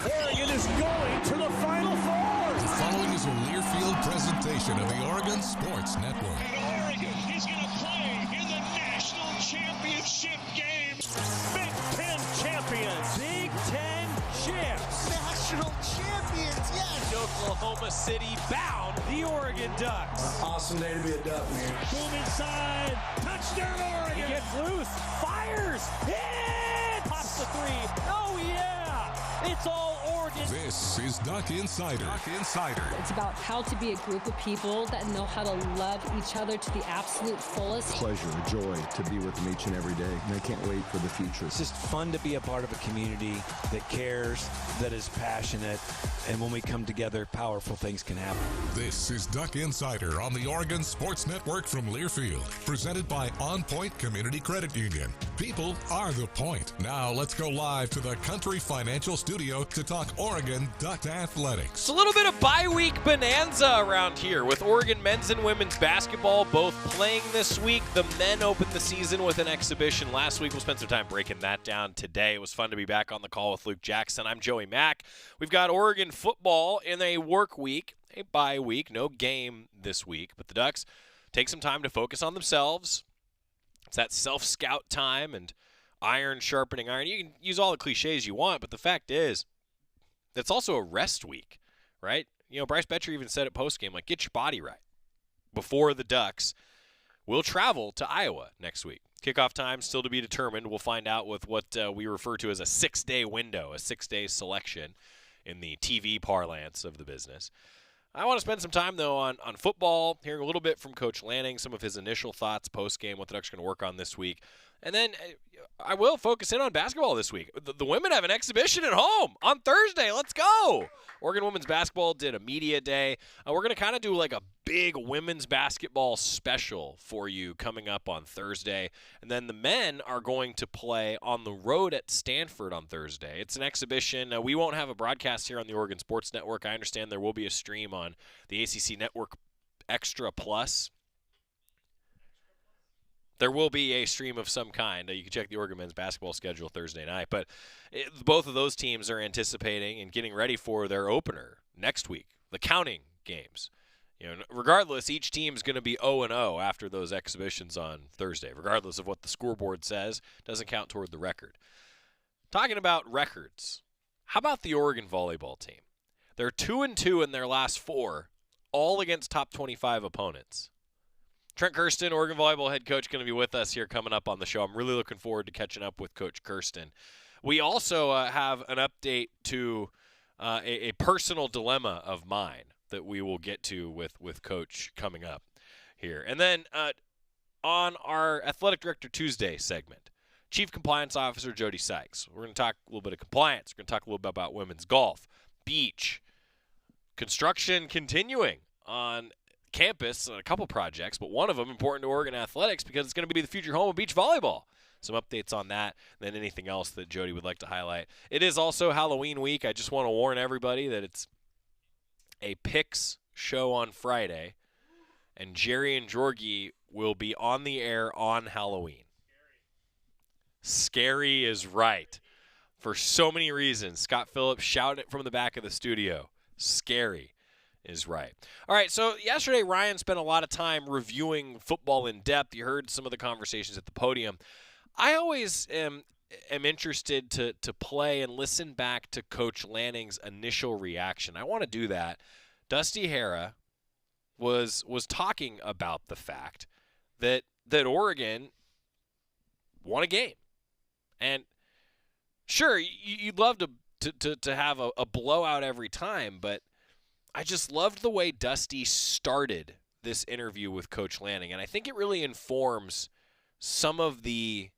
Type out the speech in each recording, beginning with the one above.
Oregon is going to the Final Four. The following is a Learfield presentation of the Oregon Sports Network. And Oregon is going to play in the national championship game. Big Ten champions. Big Ten champs. National champions, yes. Oklahoma City bound the Oregon Ducks. Awesome day to be a Duck, man. Boom inside. Touchdown Oregon. He gets loose. Fires. Hit. Pops the three. Oh, yeah. It's all Oregon. This is Duck Insider. Duck Insider. It's about how to be a group of people that know how to love each other to the absolute fullest. Pleasure, joy to be with them each and every day. And I can't wait for the future. It's just fun to be a part of a community that cares, that is passionate, and when we come together, powerful things can happen. This is Duck Insider on the Oregon Sports Network from Learfield, presented by OnPoint Community Credit Union. People are the point. Now let's go live to the Country Financial Studio to talk Oregon Duck athletics. It's a little bit of bye-week bonanza around here with Oregon men's and women's basketball both playing this week. The men opened the season with an exhibition last week. We'll spend some time breaking that down today. It was fun to be back on the call with Luke Jackson. I'm Joey Mack. We've got Oregon football in a work week, a bye week, no game this week, but the Ducks take some time to focus on themselves. It's that self-scout time and iron sharpening iron. You can use all the cliches you want, but the fact is, it's also a rest week, right? You know, Bryce Betcher even said at postgame, like, get your body right before the Ducks will travel to Iowa next week. Kickoff time still to be determined. We'll find out with what we refer to as a 6-day window, a 6-day selection in the TV parlance of the business. I want to spend some time, though, on football, hearing a little bit from Coach Lanning, some of his initial thoughts post-game, what the Ducks are going to work on this week. And then I will focus in on basketball this week. The women have an exhibition at home on Thursday. Let's go. Oregon women's basketball did a media day. We're going to kind of do like a big women's basketball special for you coming up on Thursday. And then the men are going to play on the road at Stanford on Thursday. It's an exhibition. We won't have a broadcast here on the Oregon Sports Network. I understand there will be a stream on the ACC Network Extra Plus. There will be a stream of some kind. You can check the Oregon men's basketball schedule Thursday night. But both of those teams are anticipating and getting ready for their opener next week, the counting games. You know, regardless, each team is going to be 0-0 after those exhibitions on Thursday, regardless of what the scoreboard says. Doesn't count toward the record. Talking about records, how about the Oregon volleyball team? They're 2-2 in their last 4, all against top 25 opponents. Trent Kersten, Oregon volleyball head coach, going to be with us here coming up on the show. I'm really looking forward to catching up with Coach Kersten. We also have an update to a personal dilemma of mine that we will get to with Coach coming up here. And then on our Athletic Director Tuesday segment, Chief Compliance Officer Jody Sykes. We're going to talk a little bit of compliance. We're going to talk a little bit about women's golf, beach, construction continuing on campus on a couple projects, but one of them important to Oregon athletics because it's going to be the future home of beach volleyball. Some updates on that, and then anything else that Jody would like to highlight. It is also Halloween week. I just want to warn everybody that it's a Picks show on Friday, and Jerry and Georgie will be on the air on Halloween. Scary is right. For so many reasons. Scott Phillips shouted it from the back of the studio. Scary is right. All right, so yesterday Ryan spent a lot of time reviewing football in depth. You heard some of the conversations at the podium. I always am interested to play and listen back to Coach Lanning's initial reaction. I want to do that. Dusty Hara was talking about the fact that Oregon won a game. And sure, you'd love to have a blowout every time, but I just loved the way Dusty started this interview with Coach Lanning, and I think it really informs some of the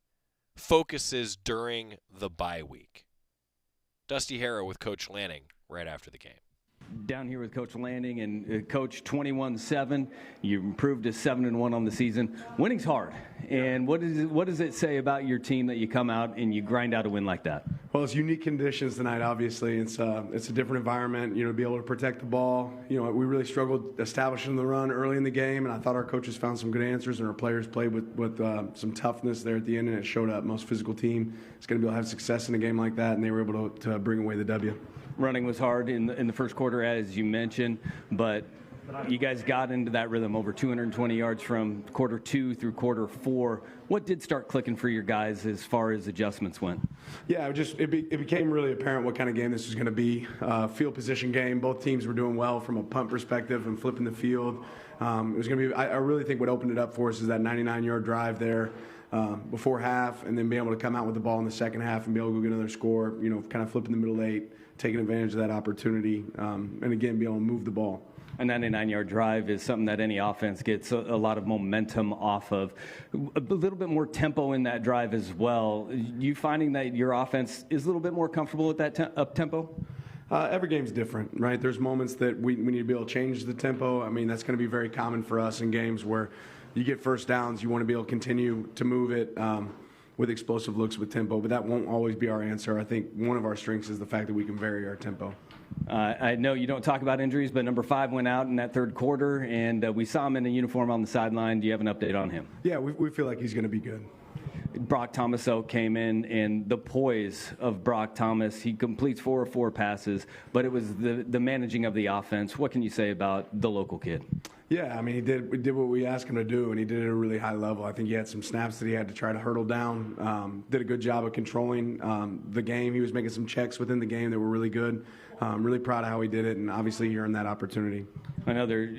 focuses during the bye week. Dusty Hara with Coach Lanning right after the game. Down here with Coach Lanning and Coach 21-7. You improved to 7-1 on the season. Winning's hard. And what does it say about your team that you come out and you grind out a win like that? Well, it's unique conditions tonight, obviously. It's a different environment, to be able to protect the ball. We really struggled establishing the run early in the game, and I thought our coaches found some good answers, and our players played with some toughness there at the end, and it showed up. Most physical team is going to be able to have success in a game like that, and they were able to bring away the W. Running was hard in the first quarter, as you mentioned, but you guys got into that rhythm, over 220 yards from quarter 2 through quarter 4. What did start clicking for your guys as far as adjustments went? Yeah, it became really apparent what kind of game this was going to be. Field position game. Both teams were doing well from a punt perspective and flipping the field. It was going to be. I really think what opened it up for us is that 99-yard drive there before half, and then being able to come out with the ball in the second half and be able to go get another score. Kind of flipping the middle 8, taking advantage of that opportunity, and again be able to move the ball. A 99-yard drive is something that any offense gets a lot of momentum off of. A little bit more tempo in that drive as well. You finding that your offense is a little bit more comfortable with that up-tempo? Every game's different, right? There's moments that we need to be able to change the tempo. I mean, that's going to be very common for us in games where you get first downs. You want to be able to continue to move it with explosive looks with tempo, but that won't always be our answer. I think one of our strengths is the fact that we can vary our tempo. I know you don't talk about injuries, but number 5 went out in that third quarter, and we saw him in a uniform on the sideline. Do you have an update on him? Yeah, we feel like he's going to be good. Brock Thomaso came in, and the poise of Brock Thomas, he completes 4 of 4 passes, but it was the managing of the offense. What can you say about the local kid? Yeah, I mean, he did what we asked him to do, and he did it at a really high level. I think he had some snaps that he had to try to hurdle down. Did a good job of controlling the game. He was making some checks within the game that were really good. Really proud of how he did it, and obviously he earned that opportunity. Another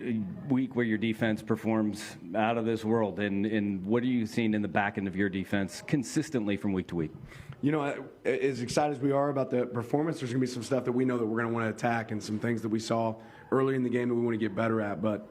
week where your defense performs out of this world, and what are you seeing in the back end of your defense consistently from week to week? As excited as we are about the performance, there's going to be some stuff that we know that we're going to want to attack and some things that we saw early in the game that we want to get better at. But,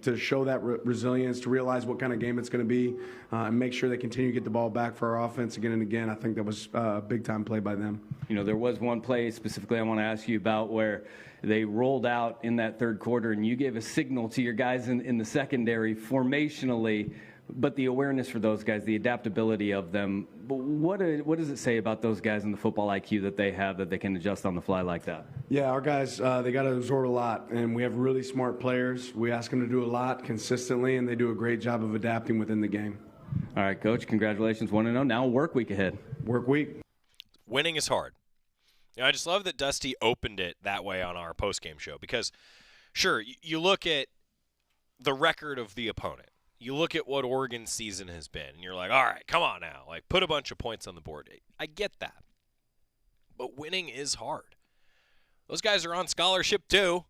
to show that resilience, to realize what kind of game it's going to be, and make sure they continue to get the ball back for our offense again and again, I think that was a big-time play by them. There was one play specifically I want to ask you about where they rolled out in that third quarter, and you gave a signal to your guys in the secondary formationally, but the awareness for those guys, the adaptability of them, what does it say about those guys and the football IQ that they have that they can adjust on the fly like that? Yeah, our guys, they got to absorb a lot, and we have really smart players. We ask them to do a lot consistently, and they do a great job of adapting within the game. All right, Coach, congratulations, 1-0. Now work week ahead. Work week. Winning is hard. I just love that Dusty opened it that way on our postgame show because, sure, you look at the record of the opponent. You look at what Oregon's season has been, and you're like, all right, come on now. Like, put a bunch of points on the board. I get that. But winning is hard. Those guys are on scholarship too.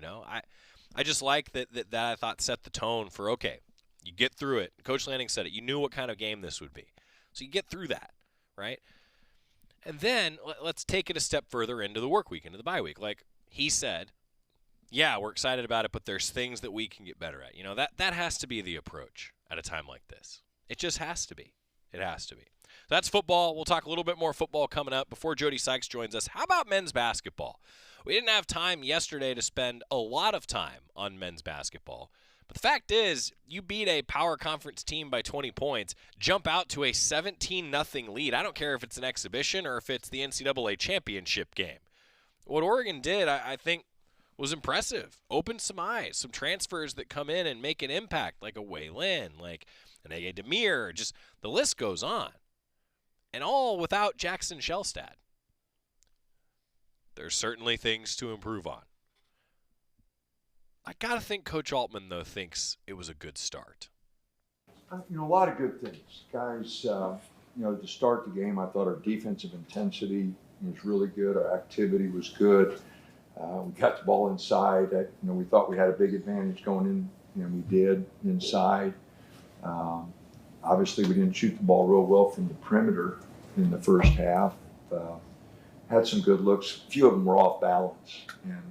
I just like that I thought set the tone for, okay, you get through it. Coach Lanning said it. You knew what kind of game this would be. So you get through that, right? And then let's take it a step further into the work week, into the bye week. Like he said, yeah, we're excited about it, but there's things that we can get better at. That has to be the approach at a time like this. It just has to be. It has to be. So that's football. We'll talk a little bit more football coming up. Before Jody Sykes joins us, how about men's basketball? We didn't have time yesterday to spend a lot of time on men's basketball. But the fact is, you beat a power conference team by 20 points, jump out to a 17-0 lead. I don't care if it's an exhibition or if it's the NCAA championship game. What Oregon did, I think, was impressive. Opened some eyes, some transfers that come in and make an impact, like a Wei Lin, like an A.A. Demir, just the list goes on. And all without Jackson Shellstad. There's certainly things to improve on. I got to think Coach Altman, though, thinks it was a good start. A lot of good things. Guys, to start the game, I thought our defensive intensity was really good. Our activity was good. We got the ball inside. We thought we had a big advantage going in. We did inside. Obviously, we didn't shoot the ball real well from the perimeter in the first half. Had some good looks. A few of them were off balance. And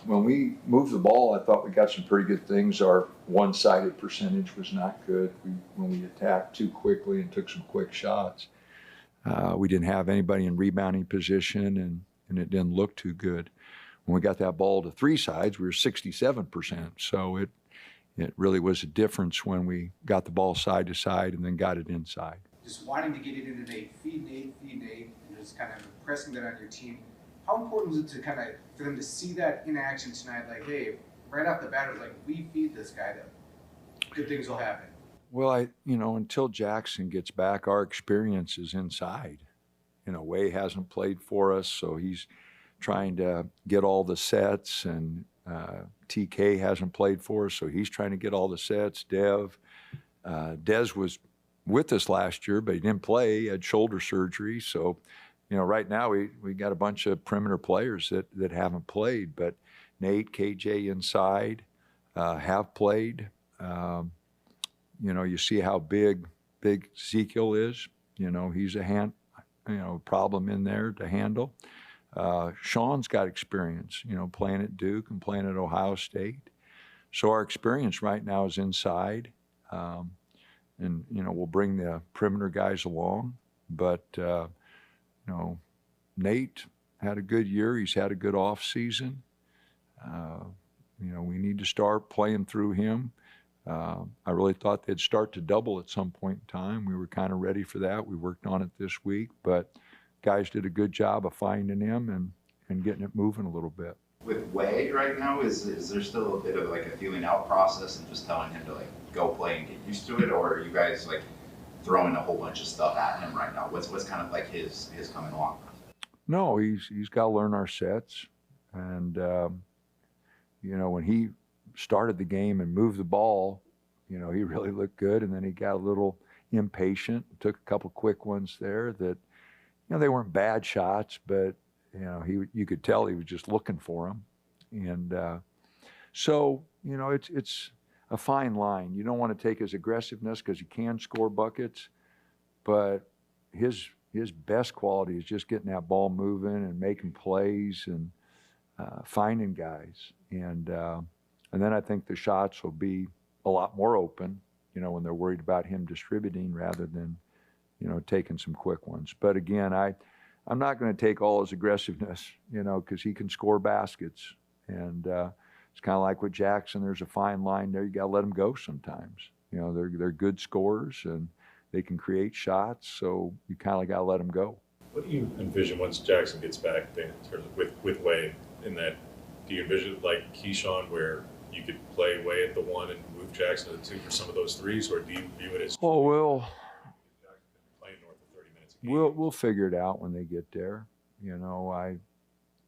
when we moved the ball, I thought we got some pretty good things. Our one-sided percentage was not good. When we attacked too quickly and took some quick shots, we didn't have anybody in rebounding position, and it didn't look too good. When we got that ball to three sides, we were 67%. So it really was a difference when we got the ball side to side and then got it inside. Just wanting to get it into Nate, feed Nate, and just kind of pressing that on your team. How important is it to for them to see that in action tonight? Like, hey, right off the bat, it's like, we feed this guy, good things will happen. Well, until Jackson gets back, our experience is inside. Way hasn't played for us, so he's trying to get all the sets, and TK hasn't played for us, so he's trying to get all the sets. Des was with us last year, but he didn't play. He had shoulder surgery, so right now we got a bunch of perimeter players that haven't played, but Nate, KJ inside have played. You see how big Ezekiel is. He's a problem in there to handle. Sean's got experience, playing at Duke and playing at Ohio State. So our experience right now is inside. And we'll bring the perimeter guys along. But, Nate had a good year. He's had a good off season. We need to start playing through him. I really thought they'd start to double at some point in time. We were kind of ready for that. We worked on it this week, but guys did a good job of finding him and getting it moving a little bit. With Way right now, is there still a bit of like a feeling out process and just telling him to like go play and get used to it, or are you guys like throwing a whole bunch of stuff at him right now? What's kind of like his coming along process? No, he's got to learn our sets, and when he started the game and moved the ball, he really looked good, and then he got a little impatient, took a couple quick ones there that, they weren't bad shots, but you could tell he was just looking for them. And so it's a fine line. You don't want to take his aggressiveness because he can score buckets, but his best quality is just getting that ball moving and making plays and finding guys. And then I think the shots will be a lot more open, when they're worried about him distributing rather than, taking some quick ones. But again, I'm not going to take all his aggressiveness, because he can score baskets. And it's kind of like with Jackson. There's a fine line there. You got to let him go sometimes. They're good scorers and they can create shots. So you kind of got to let them go. What do you envision once Jackson gets back in terms of with Way in that? Do you envision like Keyshawn where you could play Way at the 1 and move Jackson to the 2 for some of those threes, or do you view it as? Oh, we'll figure it out when they get there.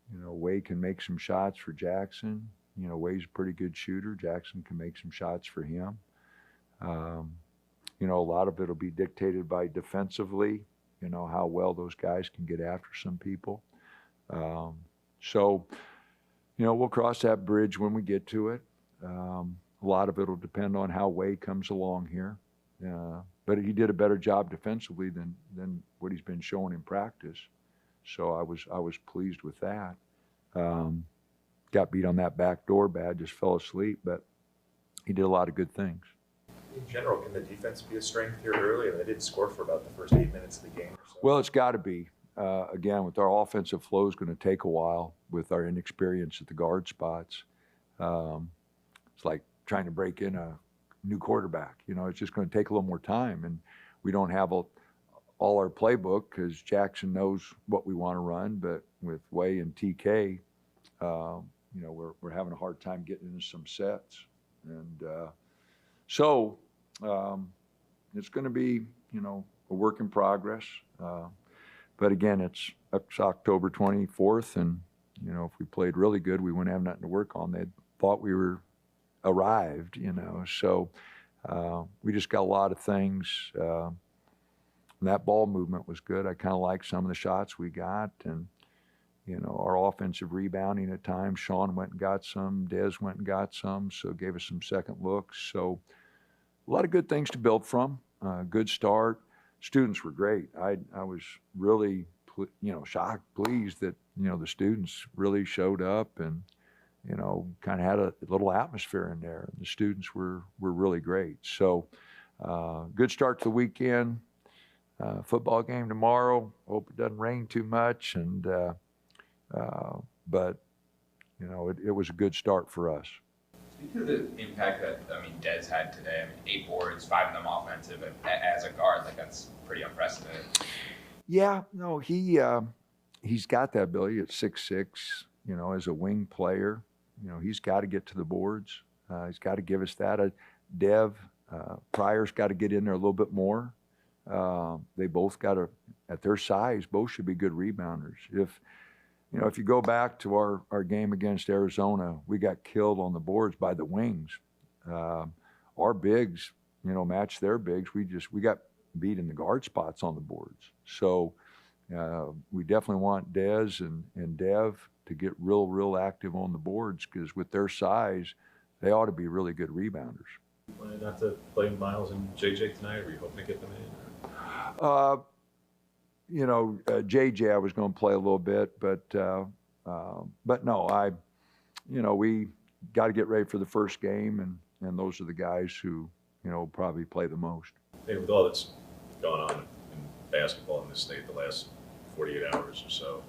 Way can make some shots for Jackson. Way's a pretty good shooter. Jackson can make some shots for him. A lot of it will be dictated by defensively, how well those guys can get after some people. So we'll cross that bridge when we get to it. A lot of it will depend on how Way comes along here. But he did a better job defensively than what he's been showing in practice. So I was pleased with that. Got beat on that back door bad, just fell asleep, but he did a lot of good things. In general, can the defense be a strength here early? And they did score for about the first 8 minutes of the game. So. Well, it's got to be. Again, with our offensive flow is going to take a while with our inexperience at the guard spots. It's like trying to break in a new quarterback. It's just going to take a little more time, and we don't have all our playbook because Jackson knows what we want to run. But with Way and TK, we're having a hard time getting into some sets, and so it's going to be a work in progress. But again, it's October 24th, and if we played really good, we wouldn't have nothing to work on. They thought we were arrived, so we just got a lot of things. That ball movement was good. I kind of liked some of the shots we got, and our offensive rebounding at times. Sean went and got some, Des went and got some, so gave us some second looks. So a lot of good things to build from. Good start. Students were great. I was really shocked, pleased that the students really showed up and kind of had a little atmosphere in there. The students were really great. So good start to the weekend. Football game tomorrow. Hope it doesn't rain too much. And but it was a good start for us. Speak to the impact that Des had today. 8 boards, 5 of them offensive, and as a guard, that's pretty unprecedented. Yeah, no, he's got that ability at 6'6", as a wing player. He's got to get to the boards. He's got to give us that. Pryor's got to get in there a little bit more. They both got to at their size, both should be good rebounders. If you go back to our game against Arizona, we got killed on the boards by the wings. Our bigs, match their bigs. We got beat in the guard spots on the boards. So we definitely want Dez and Dev to get real active on the boards, because with their size, they ought to be really good rebounders. Not to play Miles and JJ tonight, or are you hoping to get them in? JJ, I was going to play a little bit, but no, we got to get ready for the first game, and those are the guys who, probably play the most. Hey, with all that's gone on in basketball in this state the last 48 hours or so,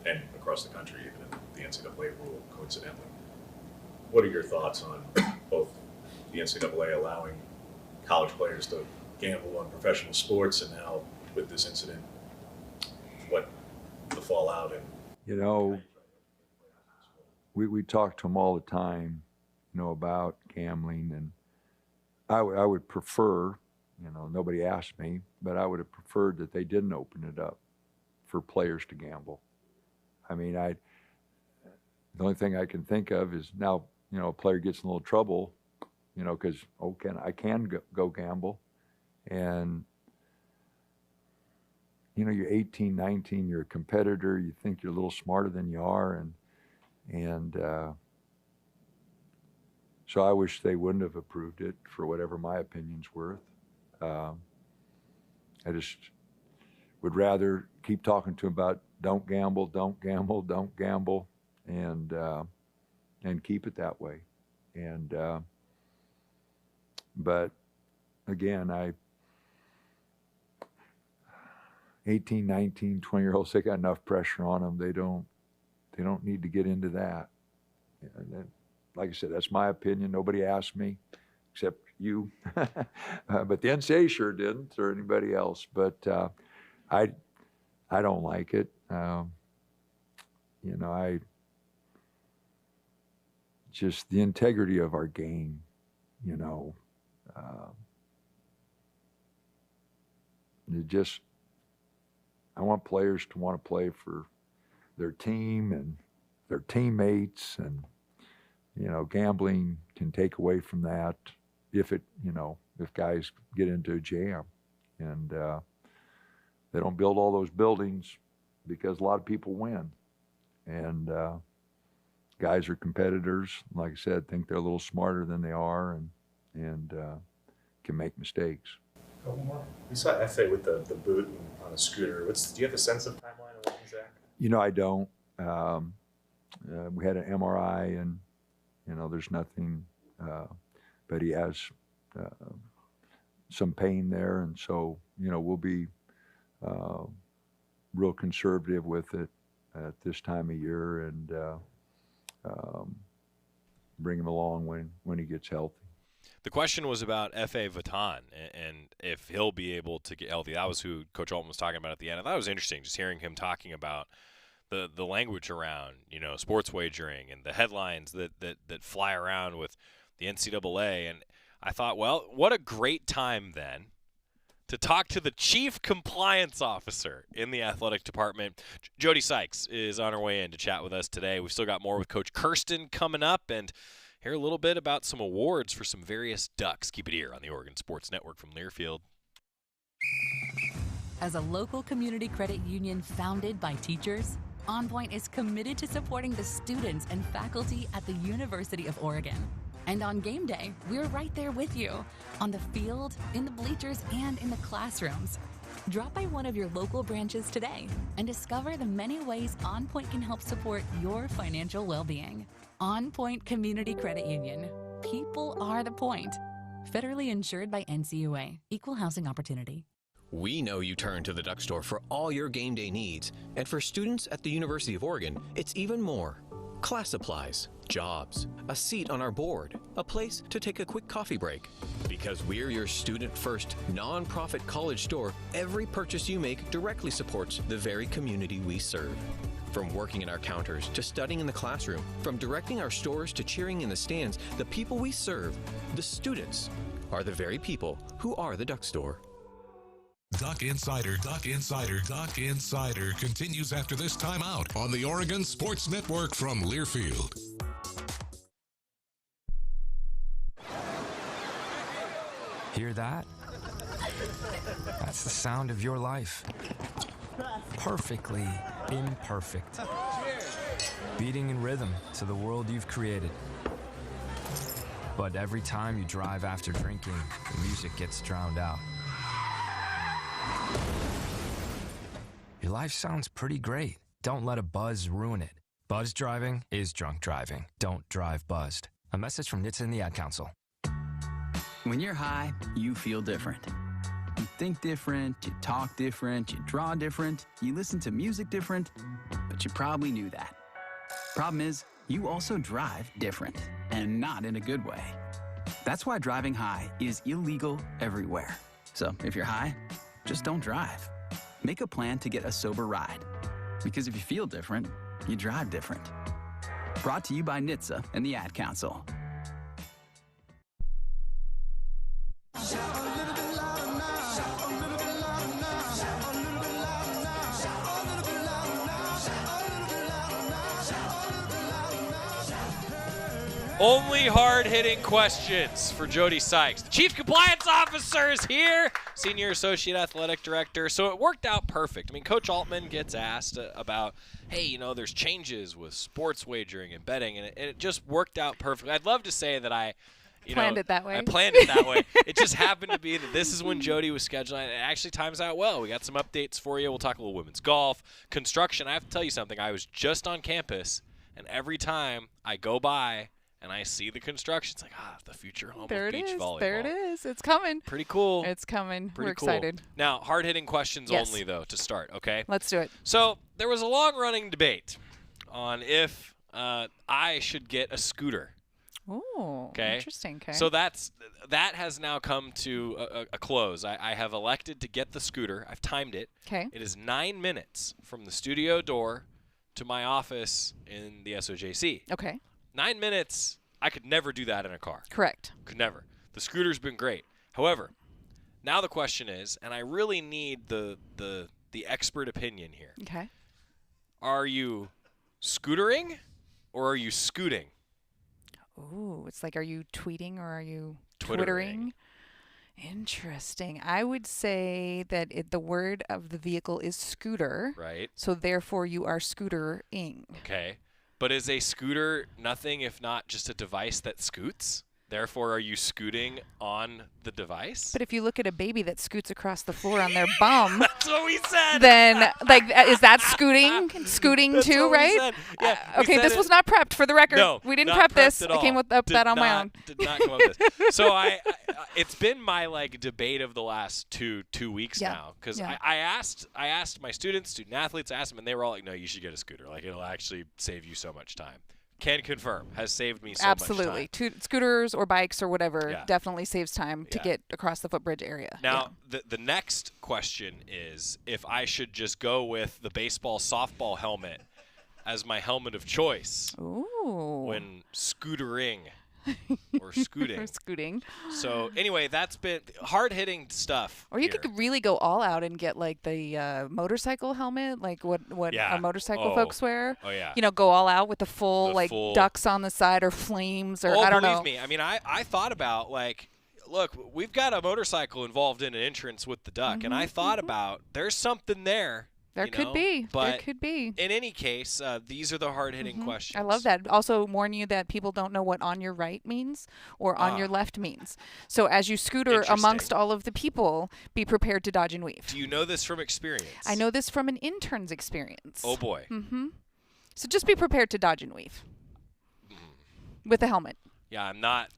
and across the country, even in the NCAA rule, coincidentally, what are your thoughts on both the NCAA allowing college players to gamble on professional sports, and now with this incident, what the fallout and we talk to them all the time, about gambling, and I would prefer, nobody asked me, but I would have preferred that they didn't open it up for players to gamble. I mean, the only thing I can think of is now, a player gets in a little trouble, because I can go gamble, and you're 18, 19, you're a competitor, you think you're a little smarter than you are, and so I wish they wouldn't have approved it for whatever my opinion's worth. I just would rather keep talking to them about don't gamble, don't gamble, don't gamble, and keep it that way. And but again, 18, 19, 20-year-olds, they got enough pressure on them. They don't need to get into that. And then, like I said, that's my opinion. Nobody asked me except you. But the NCAA sure didn't, or anybody else. But I don't like it. Just the integrity of our game, I want players to want to play for their team and their teammates, and gambling can take away from that if guys get into a jam, and they don't build all those buildings because a lot of people win, and guys are competitors, like I said, think they're a little smarter than they are, and can make mistakes. We saw FA with the boot on a scooter. Do you have a sense of timeline of what exactly? I don't. We had an MRI, and there's nothing, but he has some pain there, and so we'll be real conservative with it at this time of year, and bring him along when he gets healthy. The question was about F.A. Vuitton and if he'll be able to get healthy. That was who Coach Altman was talking about at the end. I thought it was interesting just hearing him talking about the language around, sports wagering and the headlines that fly around with the NCAA. And I thought, well, what a great time then to talk to the chief compliance officer in the athletic department. Jody Sykes is on her way in to chat with us today. We've still got more with Coach Kersten coming up, and hear a little bit about some awards for some various Ducks. Keep it here on the Oregon Sports Network from Learfield. As a local community credit union founded by teachers, OnPoint is committed to supporting the students and faculty at the University of Oregon. And on game day, we're right there with you, on the field, in the bleachers, and in the classrooms. Drop by one of your local branches today and discover the many ways OnPoint can help support your financial well-being. OnPoint Community Credit Union. People are the point. Federally insured by NCUA. Equal housing opportunity. We know you turn to the Duck Store for all your game day needs. And for students at the University of Oregon, it's even more. Class supplies, jobs, a seat on our board, a place to take a quick coffee break. Because we're your student-first, non-profit college store, every purchase you make directly supports the very community we serve. From working in our counters to studying in the classroom, from directing our stores to cheering in the stands, the people we serve, the students, are the very people who are the Duck Store. Duck Insider continues after this timeout on the Oregon Sports Network from Learfield. Hear that? That's the sound of your life. Perfectly imperfect. Beating in rhythm to the world you've created. But every time you drive after drinking, the music gets drowned out. Your life sounds pretty great. Don't let a buzz ruin it. Buzz driving is drunk driving. Don't drive buzzed. A message from NHTSA and the Ad Council. When you're high, you feel different. You think different, you talk different, you draw different, you listen to music different, but you probably knew that. Problem is, you also drive different, and not in a good way. That's why driving high is illegal everywhere. So if you're high, just don't drive. Make a plan to get a sober ride. Because if you feel different, you drive different. Brought to you by NHTSA and the Ad Council. Only hard-hitting questions for Jody Sykes. The Chief Compliance Officer is here, Senior Associate Athletic Director. So it worked out perfect. I mean, Coach Altman gets asked about, hey, you know, there's changes with sports wagering and betting, and it just worked out perfectly. I'd love to say that I planned it that way. It just happened to be that this is when Jody was scheduling. It actually times out well. We got some updates for you. We'll talk a little women's golf, construction. I have to tell you something. I was just on campus, and every time I go by and I see the construction, it's like, the future home of beach volleyball. There it is. It's coming. Pretty cool. It's coming. We're excited. Now, hard-hitting questions only, though, to start, okay? Let's do it. So there was a long-running debate on if I should get a scooter. Oh, okay. Interesting. Okay. So that has now come to a close. I have elected to get the scooter. I've timed it. Okay. It is 9 minutes from the studio door to my office in the SOJC. Okay. 9 minutes, I could never do that in a car. Correct. Could never. The scooter's been great. However, now the question is, and I really need the expert opinion here. Okay. Are you scootering or are you scooting? Ooh, it's like, are you tweeting or are you twittering? Interesting. I would say that the word of the vehicle is scooter. Right. So therefore you are scootering. Okay. But is a scooter nothing if not just a device that scoots? Therefore, are you scooting on the device? But if you look at a baby that scoots across the floor on their bum, that's what we said. Then, is that scooting? Scooting that's too, right? Yeah. Okay, this was not prepped for the record. No, we didn't prep this. I came up that on my own. Did not come up with this. So it's been my debate of the last two weeks now, because I asked my student athletes, I asked them, and they were all like, no, you should get a scooter. Like, it'll actually save you so much time. Can confirm, has saved me so much time. Absolutely. Scooters or bikes or whatever definitely saves time to get across the footbridge area. Now, the next question is if I should just go with the baseball softball helmet as my helmet of choice. Ooh. When scootering or scooting. Or scooting. So anyway, that's been hard-hitting stuff. Or you could really go all out and get like the motorcycle helmet, like what motorcycle folks wear. Oh yeah. You know, go all out with the full ducks on the side or flames or I don't know. Believe me. I mean, I thought about look, we've got a motorcycle involved in an entrance with the duck, and I thought about there's something there. There could be. But there could be. In any case, these are the hard-hitting questions. I love that. Also warn you that people don't know what on your right means or on your left means. So as you scooter amongst all of the people, be prepared to dodge and weave. Do you know this from experience? I know this from an intern's experience. Oh, boy. Mm-hmm. So just be prepared to dodge and weave with a helmet. Yeah, I'm not.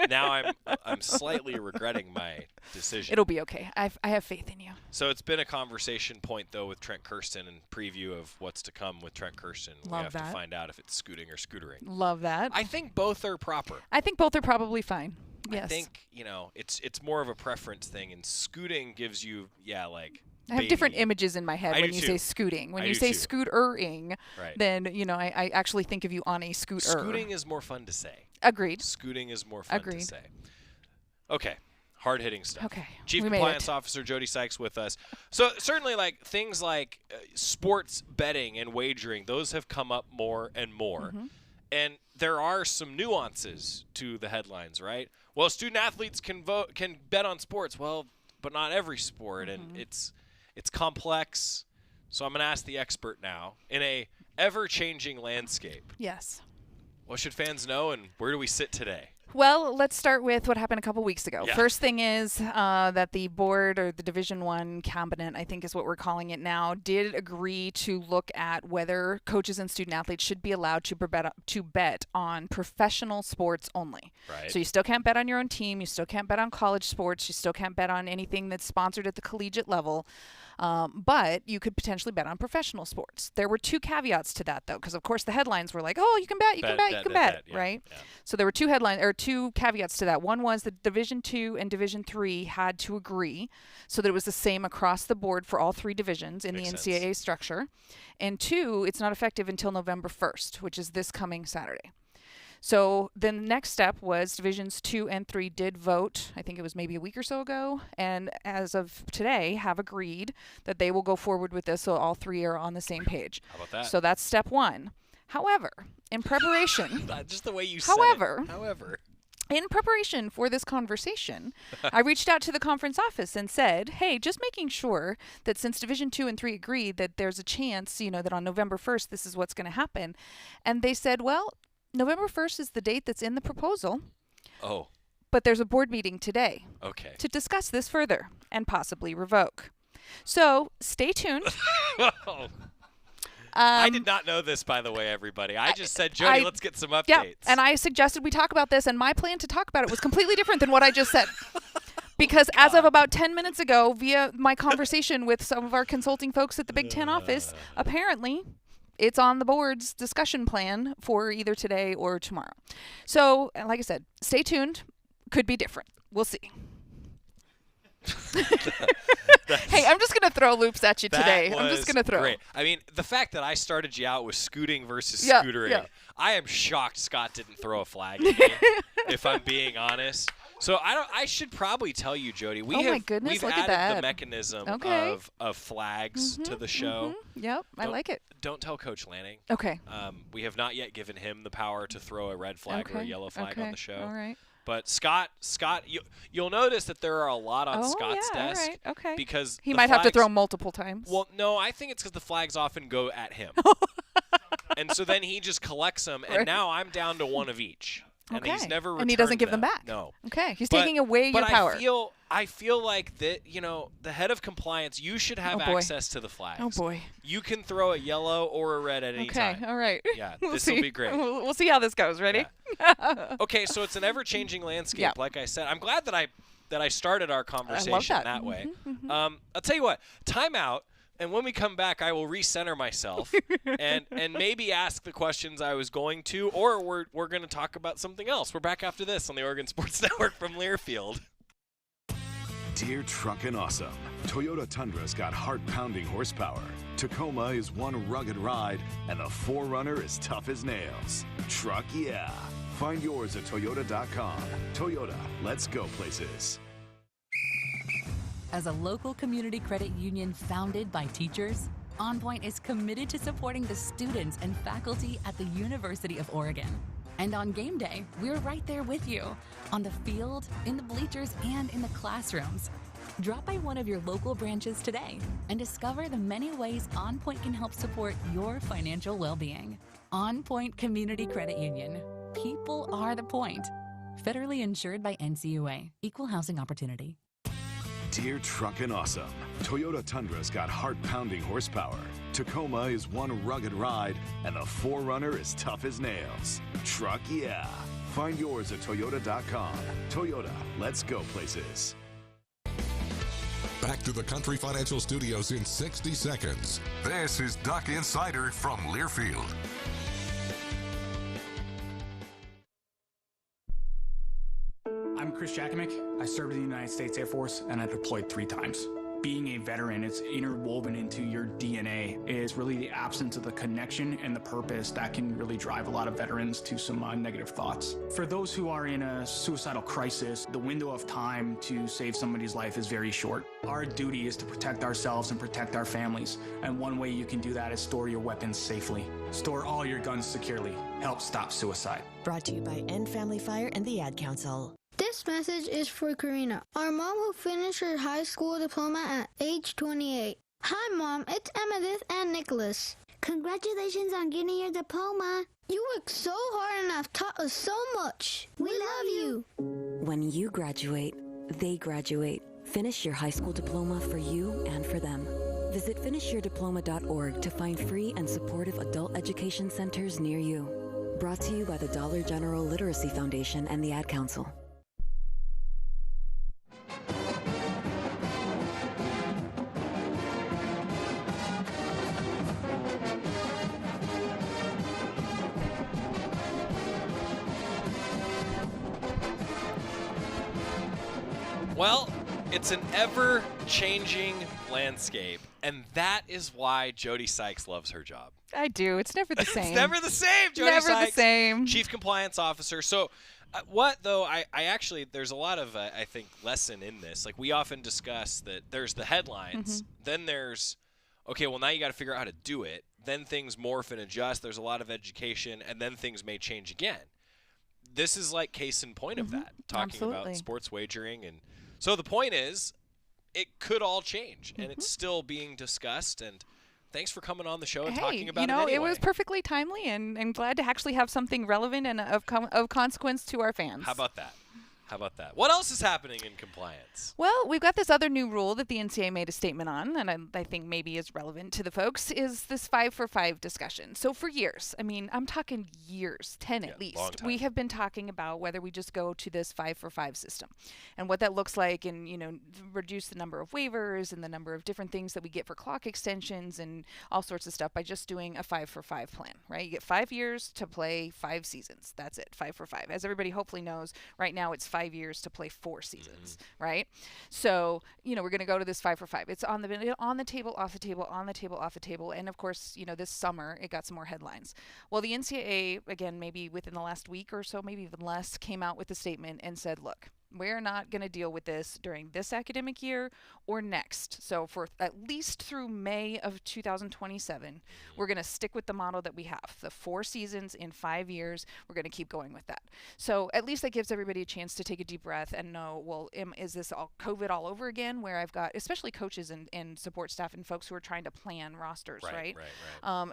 Now I'm slightly regretting my decision. It'll be okay. I have faith in you. So it's been a conversation point, though, with Trent Kersten and preview of what's to come with Trent Kersten. We have to find out if it's scooting or scootering. Love that. I think both are proper. I think both are probably fine. Yes. I think, it's more of a preference thing, and scooting gives you, I have different images in my head when you say scooting. When you say scootering, then, I actually think of you on a scooter. Scooting is more fun to say. Agreed. Scooting is more fun to say. Okay. Hard-hitting stuff. Okay. Chief we Compliance Officer Jody Sykes with us. So certainly like things like sports betting and wagering, those have come up more and more. And there are some nuances to the headlines, right? Well, student athletes can bet on sports. Well, but not every sport, and it's complex. So I'm going to ask the expert now. In a ever-changing landscape, Yes. what should fans know, and where do we sit today? Well, let's start with what happened a couple weeks ago. Yeah. First thing is that the board, or the Division I cabinet, I think is what we're calling it now, did agree to look at whether coaches and student athletes should be allowed to bet on professional sports only. Right. So you still can't bet on your own team. You still can't bet on college sports. You still can't bet on anything that's sponsored at the collegiate level. But you could potentially bet on professional sports. There were two caveats to that, though, because of course the headlines were like, "Oh, you can bet, yeah, right?" Yeah. So there were two caveats to that. One was that Division II and Division III had to agree, so that it was the same across the board for all three divisions in Makes the sense. NCAA structure. And two, it's not effective until November 1st, which is this coming Saturday. So then the next step was Divisions 2 and 3 did vote, I think it was maybe a week or so ago, and as of today have agreed that they will go forward with this, so all three are on the same page. How about that? So that's step one. However, in preparation... Just the way you However, said it. However. In preparation for this conversation, I reached out to the conference office and said, hey, just making sure that since Division 2 and 3 agreed that there's a chance, that on November 1st this is what's going to happen. And they said, well, November 1st is the date that's in the proposal. Oh. But there's a board meeting today. Okay. To discuss this further and possibly revoke. So stay tuned. I did not know this, by the way, everybody. I just said, Jody, let's get some updates. Yeah, and I suggested we talk about this, and my plan to talk about it was completely different than what I just said. Because as of about 10 minutes ago, via my conversation with some of our consulting folks at the Big Ten office, apparently it's on the board's discussion plan for either today or tomorrow. So, like I said, stay tuned. Could be different. We'll see. Hey, I'm just going to throw loops at you today. I'm just going to throw. Great. I mean, the fact that I started you out with scooting versus scootering, I am shocked Scott didn't throw a flag at me, if I'm being honest. So I should probably tell you, Jody, we've look at added that. the mechanism of flags to the show. Yep, I like it. Don't tell Coach Lanning. Okay. We have not yet given him the power to throw a red flag or a yellow flag on the show. All right. But Scott, you'll notice that there are a lot on Scott's desk. All right. Okay. Because he might have to throw multiple times. Well, no, I think it's because the flags often go at him. And so then he just collects them, and now I'm down to one of each. And he's never returned and he doesn't give them back. No. Okay. He's taking away your power. But I feel like that, the head of compliance, you should have access to the flags. Oh boy. You can throw a yellow or a red at any time. Okay. All right. Yeah. This will be great. We'll see how this goes. Ready? Yeah. Okay. So it's an ever-changing landscape. Yeah. Like I said, I'm glad that I started our conversation that way. I'll tell you what. Timeout. And when we come back, I will recenter myself and maybe ask the questions I was going to, or we're going to talk about something else. We're back after this on the Oregon Sports Network from Learfield. Dear Truckin' Awesome, Toyota Tundra's got heart-pounding horsepower. Tacoma is one rugged ride, and the 4Runner is tough as nails. Truck yeah. Find yours at Toyota.com. Toyota, let's go places. As a local community credit union founded by teachers, OnPoint is committed to supporting the students and faculty at the University of Oregon. And on game day, we're right there with you, on the field, in the bleachers, and in the classrooms. Drop by one of your local branches today and discover the many ways OnPoint can help support your financial well-being. OnPoint Community Credit Union. People are the point. Federally insured by NCUA. Equal housing opportunity. Dear Truckin' Awesome, Toyota Tundra's got heart-pounding horsepower. Tacoma is one rugged ride, and the 4Runner is tough as nails. Truck yeah. Find yours at Toyota.com. Toyota, let's go places. Back to the Country Financial Studios in 60 seconds. This is Duck Insider from Learfield. I'm Chris Jakimick. I served in the United States Air Force, and I deployed 3 times. being a veteran, it's interwoven into your DNA, is really the absence of the connection and the purpose that can really drive a lot of veterans to some negative thoughts. For those who are in a suicidal crisis, the window of time to save somebody's life is very short. Our duty is to protect ourselves and protect our families, and one way you can do that is store your weapons safely. Store all your guns securely. Help stop suicide. Brought to you by End Family Fire and the Ad Council. This message is for Karina, our mom who finished her high school diploma at age 28. Hi, Mom. It's Emmettith and Nicholas. Congratulations on getting your diploma. You worked so hard and have taught us so much. We love you. When you graduate, they graduate. Finish your high school diploma for you and for them. Visit finishyourdiploma.org to find free and supportive adult education centers near you. Brought to you by the Dollar General Literacy Foundation and the Ad Council. Well, it's an ever-changing landscape, and that is why Jody Sykes loves her job. I do. It's never the same. It's never the same, Jody Never Sykes. the same. Chief Compliance Officer. So what, though, I actually, there's a lot of, I think, lesson in this. Like, we often discuss that there's the headlines, then there's, okay, well, now you got to figure out how to do it. Then things morph and adjust. There's a lot of education, and then things may change again. This is like case in point of that, talking about sports wagering. And so the point is, it could all change, and it's still being discussed. And thanks for coming on the show and talking about it anyway. It was perfectly timely, and I'm glad to actually have something relevant and of consequence to our fans. How about that? How about that? What else is happening in compliance? Well, we've got this other new rule that the NCAA made a statement on, and I think maybe is relevant to the folks, is this 5-for-5 discussion. So for years, I mean, I'm talking years, 10 at least, we have been talking about whether we just go to this 5-for-5 system and what that looks like, and, you know, reduce the number of waivers and the number of different things that we get for clock extensions and all sorts of stuff by just doing a 5-for-5 plan, right? You get 5 years to play 5 seasons. That's it, 5-for-5. As everybody hopefully knows, right now it's 5 years to play 4 seasons, right? So, you know, we're going to go to this 5-for-5. It's on the table, off the table, on the table, off the table. And of course, you know, this summer it got some more headlines. Well, the NCAA, again, maybe within the last week or so, maybe even less, came out with a statement and said, look, we're not going to deal with this during this academic year or next. So for at least through May of 2027, we're going to stick with the model that we have. The 4 seasons in 5 years, we're going to keep going with that. So at least that gives everybody a chance to take a deep breath and know, well, is this all COVID all over again, where I've got, especially coaches and support staff and folks who are trying to plan rosters, right?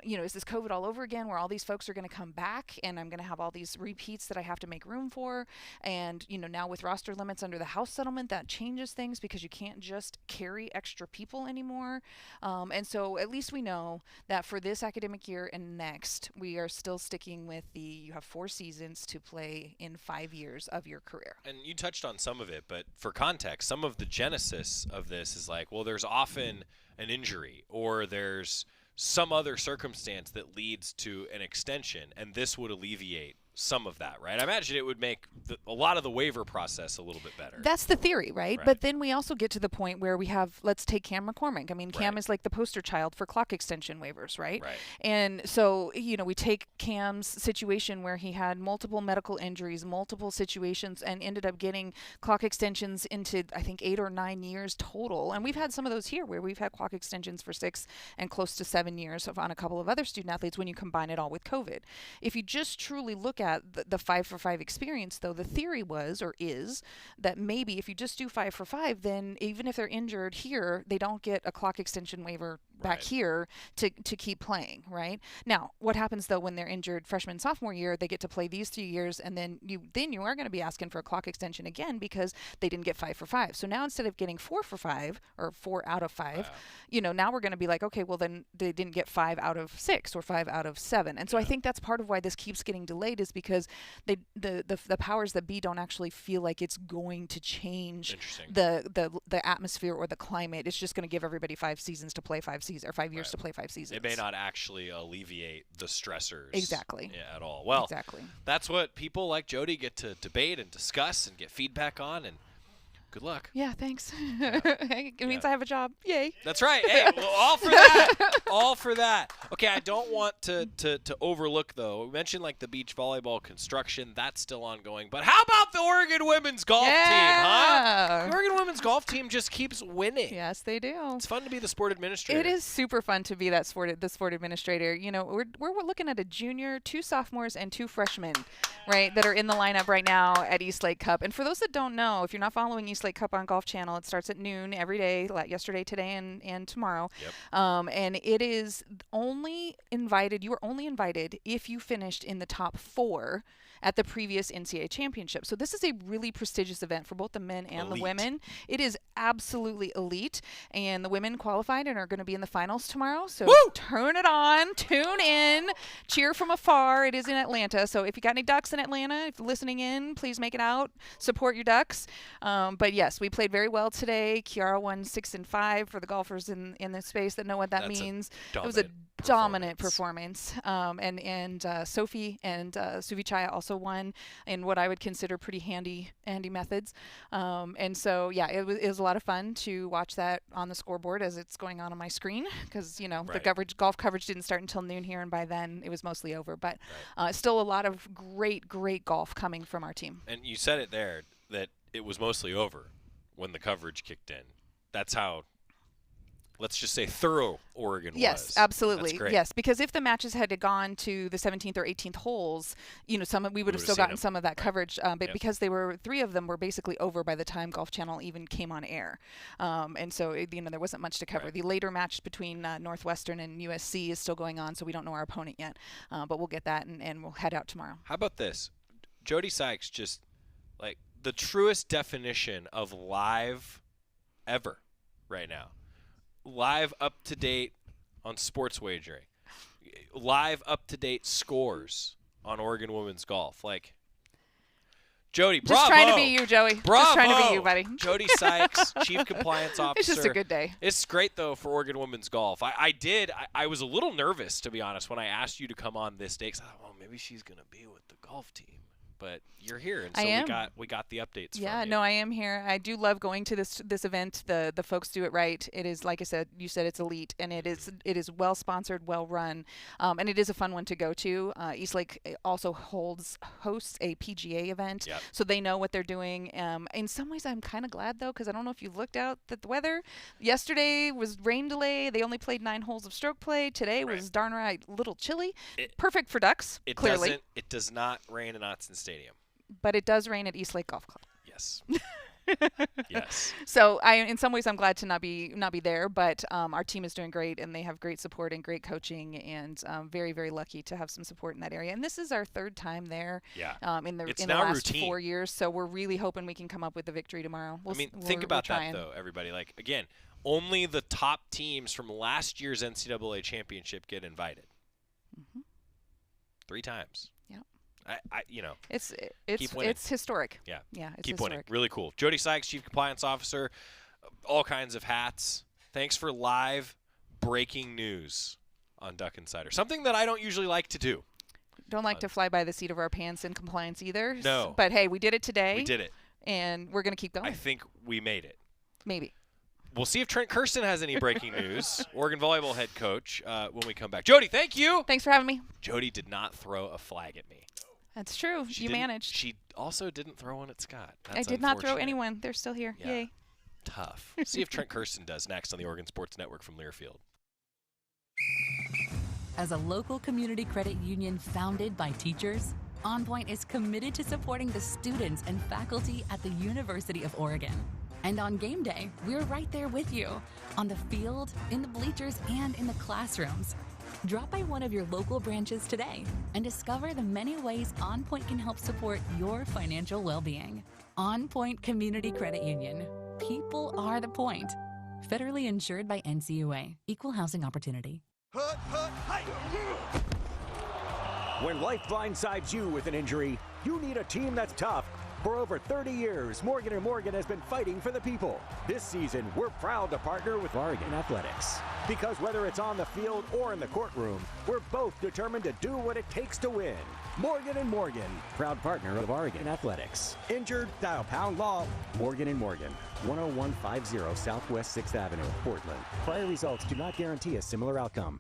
You know, is this COVID all over again, where all these folks are going to come back and I'm going to have all these repeats that I have to make room for? And, you know, now with roster limits under the House settlement, that changes things because you can't just carry extra people anymore. And so at least we know that for this academic year and next, we are still sticking with you have 4 seasons to play in 5 years of your career. And you touched on some of it, but for context, some of the genesis of this is like, well, there's often an injury or there's some other circumstance that leads to an extension, and this would alleviate some of that, right? I imagine it would make a lot of the waiver process a little bit better. That's the theory, right? But then we also get to the point where we have, let's take Cam McCormick. I mean, Cam is like the poster child for clock extension waivers, right? And so, you know, we take Cam's situation where he had multiple medical injuries, multiple situations, and ended up getting clock extensions into, I think, 8 or 9 years total. And we've had some of those here where we've had clock extensions for 6 and close to 7 years on a couple of other student athletes when you combine it all with COVID. If you just truly look at the 5-for-5 experience, though, the theory was, or is, that maybe if you just do 5-for-5, then even if they're injured here, they don't get a clock extension waiver back here to keep playing, right? Now, what happens, though, when they're injured freshman, sophomore year, they get to play these 3 years, and then you are going to be asking for a clock extension again because they didn't get 5-for-5. So now instead of getting 4-for-5, or 4 out of 5, you know, now we're going to be like, okay, well, then they didn't get 5 out of 6 or 5 out of 7. And so I think that's part of why this keeps getting delayed, is because the powers that be don't actually feel like it's going to change the atmosphere or the climate. It's just going to give everybody 5 seasons to play 5 seasons, or 5 years to play 5 seasons. It may not actually alleviate the stressors at all. Well, exactly. That's what people like Jody get to debate and discuss and get feedback on. And Good luck. Yeah, thanks. It means I have a job. Yay. That's right. Hey, well, all for that. All for that. Okay, I don't want to overlook, though. We mentioned, like, the beach volleyball construction. That's still ongoing. But how about the Oregon women's golf team, huh? The Oregon women's golf team just keeps winning. Yes, they do. It's fun to be the sport administrator. It is super fun to be the sport administrator. You know, we're looking at a junior, 2 sophomores, and 2 freshmen, right, that are in the lineup right now at East Lake Cup. And for those that don't know, if you're not following East Lake Cup on Golf Channel, it starts at noon every day, like yesterday, today, and tomorrow. Yep. And it is only invited. You are only invited if you finished in the top 4 at the previous NCAA championship. So this is a really prestigious event for both the men and the women. It is absolutely elite, and the women qualified and are going to be in the finals tomorrow. So turn it on, tune in, cheer from afar. It is in Atlanta. So if you got any Ducks in Atlanta, if you're listening in, please make it out. Support your Ducks. But yes, we played very well today. Kiara won 6 and 5 for the golfers in the space that know what that means. It was a dominant performance. And Sophie and Suvi Chaya also won in what I would consider pretty handy methods. And so, yeah, it was a lot of fun to watch that on the scoreboard as it's going on my screen because, you know, the golf coverage didn't start until noon here, and by then it was mostly over. But still a lot of great golf coming from our team. And you said it there that it was mostly over when the coverage kicked in. That's how, let's just say, thorough Oregon was. Yes, absolutely. That's great. Yes, because if the matches had gone to the 17th or 18th holes, you know, we would have still gotten some of that coverage. But because 3 of them were basically over by the time Golf Channel even came on air, and so you know there wasn't much to cover. The later match between Northwestern and USC is still going on, so we don't know our opponent yet. But we'll get that, and we'll head out tomorrow. How about this? Jody Sykes, just like the truest definition of live ever right now. Live up-to-date on sports wagering. Live up-to-date scores on Oregon women's golf. Like, Jody, bravo. Just trying to be you, Joey. Bravo. Just trying to be you, buddy. Jody Sykes, Chief Compliance Officer. It's just a good day. It's great, though, for Oregon women's golf. I was a little nervous, to be honest, when I asked you to come on this day. Because I thought, well, maybe she's going to be with the golf team. But you're here, and so we got the updates. Yeah, from you. no, I am here. I do love going to this event. The folks do it right. It is, like I said, you said it's elite, and it is well sponsored, well run, and it is a fun one to go to. Eastlake also hosts a PGA event, so they know what they're doing. In some ways, I'm kind of glad though, because I don't know if you looked out at the weather. Yesterday was rain delay. They only played 9 holes of stroke play. Today was darn right a little chilly. Perfect for Ducks. Clearly, it does not rain in Autzen Stadium. But it does rain at East Lake Golf Club. Yes. Yes. So in some ways, I'm glad to not be there. But our team is doing great, and they have great support and great coaching, and very, very lucky to have some support in that area. And this is our 3rd time there. Yeah. In the last routine. 4 years, so we're really hoping we can come up with a victory tomorrow. Think about that though, everybody. Like again, only the top teams from last year's NCAA championship get invited. 3 times. It's historic. Yeah. Yeah. It's Keep historic. winning. Really cool. Jody Sykes, Chief Compliance Officer, all kinds of hats. Thanks for live breaking news on Duck Insider. Something that I don't usually like to do. Don't like to fly by the seat of our pants in compliance either. No. But hey, we did it today. We did it. And we're going to keep going. I think we made it. Maybe. We'll see if Trent Kersten has any breaking news. Oregon Volleyball head coach when we come back. Jody, thank you. Thanks for having me. Jody did not throw a flag at me. That's true. You managed. She also didn't throw one at Scott. I did not throw anyone. They're still here. Yeah. Yay. Tough. See if Trent Kersten does next on the Oregon Sports Network from Learfield. As a local community credit union founded by teachers, OnPoint is committed to supporting the students and faculty at the University of Oregon. And on game day, we're right there with you, on the field, in the bleachers, and in the classrooms. Drop by one of your local branches today and discover the many ways OnPoint can help support your financial well-being. OnPoint Community Credit Union. People are the point. Federally insured by NCUA. Equal housing opportunity. When life blindsides you with an injury, you need a team that's tough. For over 30 years, Morgan & Morgan has been fighting for the people. This season, we're proud to partner with Oregon Athletics. Because whether it's on the field or in the courtroom, we're both determined to do what it takes to win. Morgan & Morgan, proud partner of Oregon Athletics. Injured? Dial pound law. Morgan & Morgan, 10150 Southwest 6th Avenue, Portland. Prior results do not guarantee a similar outcome.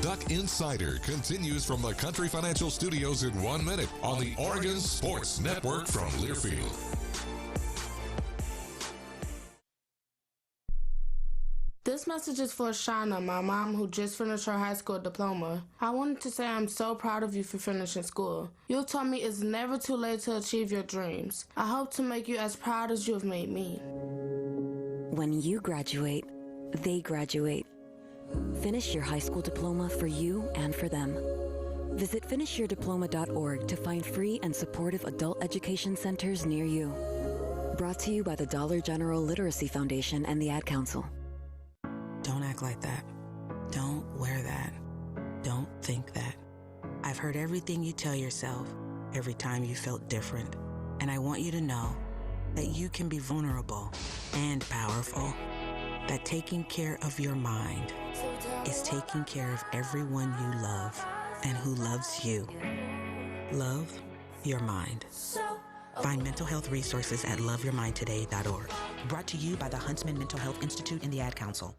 Duck Insider continues from the Country Financial Studios in 1 minute on the Oregon Sports Network from Learfield. This message is for Shauna, my mom who just finished her high school diploma. I wanted to say I'm so proud of you for finishing school. You told me it's never too late to achieve your dreams. I hope to make you as proud as you have made me. When you graduate, they graduate. Finish your high school diploma for you and for them. Visit finishyourdiploma.org to find free and supportive adult education centers near you. Brought to you by the Dollar General Literacy Foundation and the Ad Council. Don't act like that. Don't wear that. Don't think that. I've heard everything you tell yourself every time you felt different. And I want you to know that you can be vulnerable and powerful. That taking care of your mind is taking care of everyone you love and who loves you. Love your mind. Find mental health resources at loveyourmindtoday.org. Brought to you by the Huntsman Mental Health Institute and the Ad Council.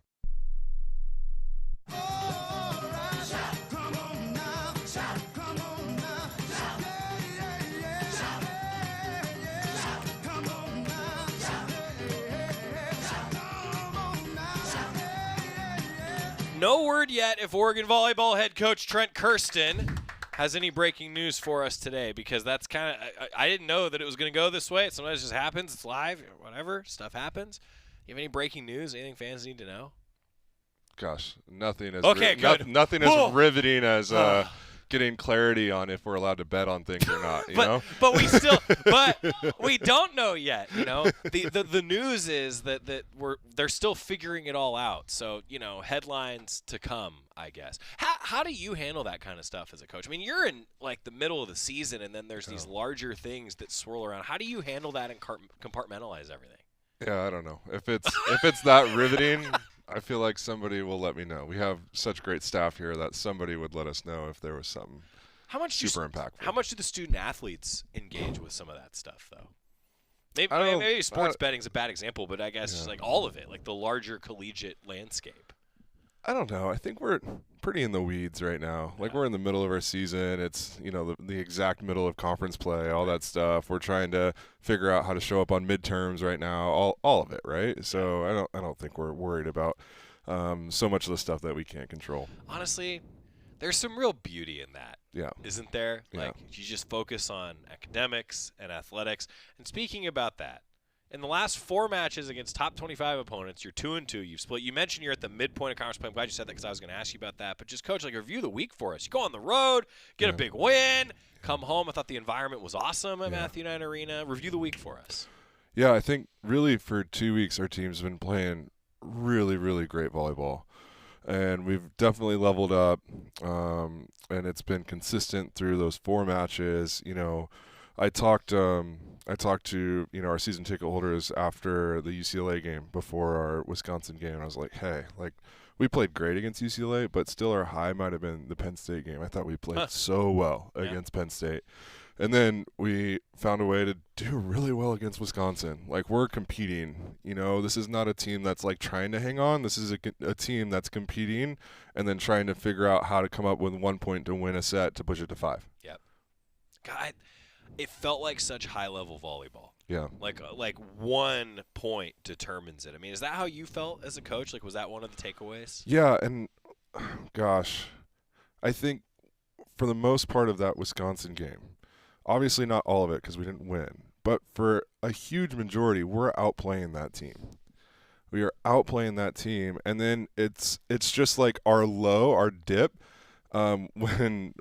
No word yet if Oregon volleyball head coach Trent Kersten has any breaking news for us today, because that's kind of I didn't know that it was going to go this way. It sometimes just happens. It's live, whatever. Stuff happens. You have any breaking news? Anything fans need to know? Gosh, nothing as nothing as riveting as getting clarity on if we're allowed to bet on things or not. You know, but we don't know yet. You know, the news is that they're still figuring it all out. So headlines to come, I guess. How do you handle that kind of stuff as a coach? I mean, you're in like the middle of the season, and then there's these larger things that swirl around. How do you handle that and compartmentalize everything? Yeah, I don't know if it's that riveting. I feel like somebody will let me know. We have such great staff here that somebody would let us know if there was something super impactful. How much do the student athletes engage with some of that stuff, though? Maybe sports betting's a bad example, but I guess just like all of it, like the larger collegiate landscape. I don't know. I think we're pretty in the weeds right now. Like we're in the middle of our season. It's the exact middle of conference play, all that stuff. We're trying to figure out how to show up on midterms right now. All of it, right? So I don't think we're worried about so much of the stuff that we can't control. Honestly, there's some real beauty in that. Yeah. Isn't there? Yeah. Like you just focus on academics and athletics. And speaking about that, in the last 4 matches against top 25 opponents, you're 2-2. You've split. You mentioned you're at the midpoint of conference play. I'm glad you said that because I was going to ask you about that. But just, Coach, review the week for us. You go on the road, get a big win, come home. I thought the environment was awesome at Matthew Knight Arena. Review the week for us. Yeah, I think really for 2 weeks our team's been playing really, really great volleyball. And we've definitely leveled up, and it's been consistent through those 4 matches. I talked to our season ticket holders after the UCLA game before our Wisconsin game. I was like, hey, we played great against UCLA, but still our high might have been the Penn State game. I thought we played so well against Penn State. And then we found a way to do really well against Wisconsin. Like, we're competing. This is not a team that's trying to hang on. This is a team that's competing and then trying to figure out how to come up with 1 point to win a set to push it to 5. Yep. God, it felt like such high-level volleyball. Yeah. Like 1 point determines it. I mean, is that how you felt as a coach? Was that one of the takeaways? Yeah, and gosh, I think for the most part of that Wisconsin game, obviously not all of it because we didn't win, but for a huge majority, we're outplaying that team. We are outplaying that team, and then it's just like our dip. When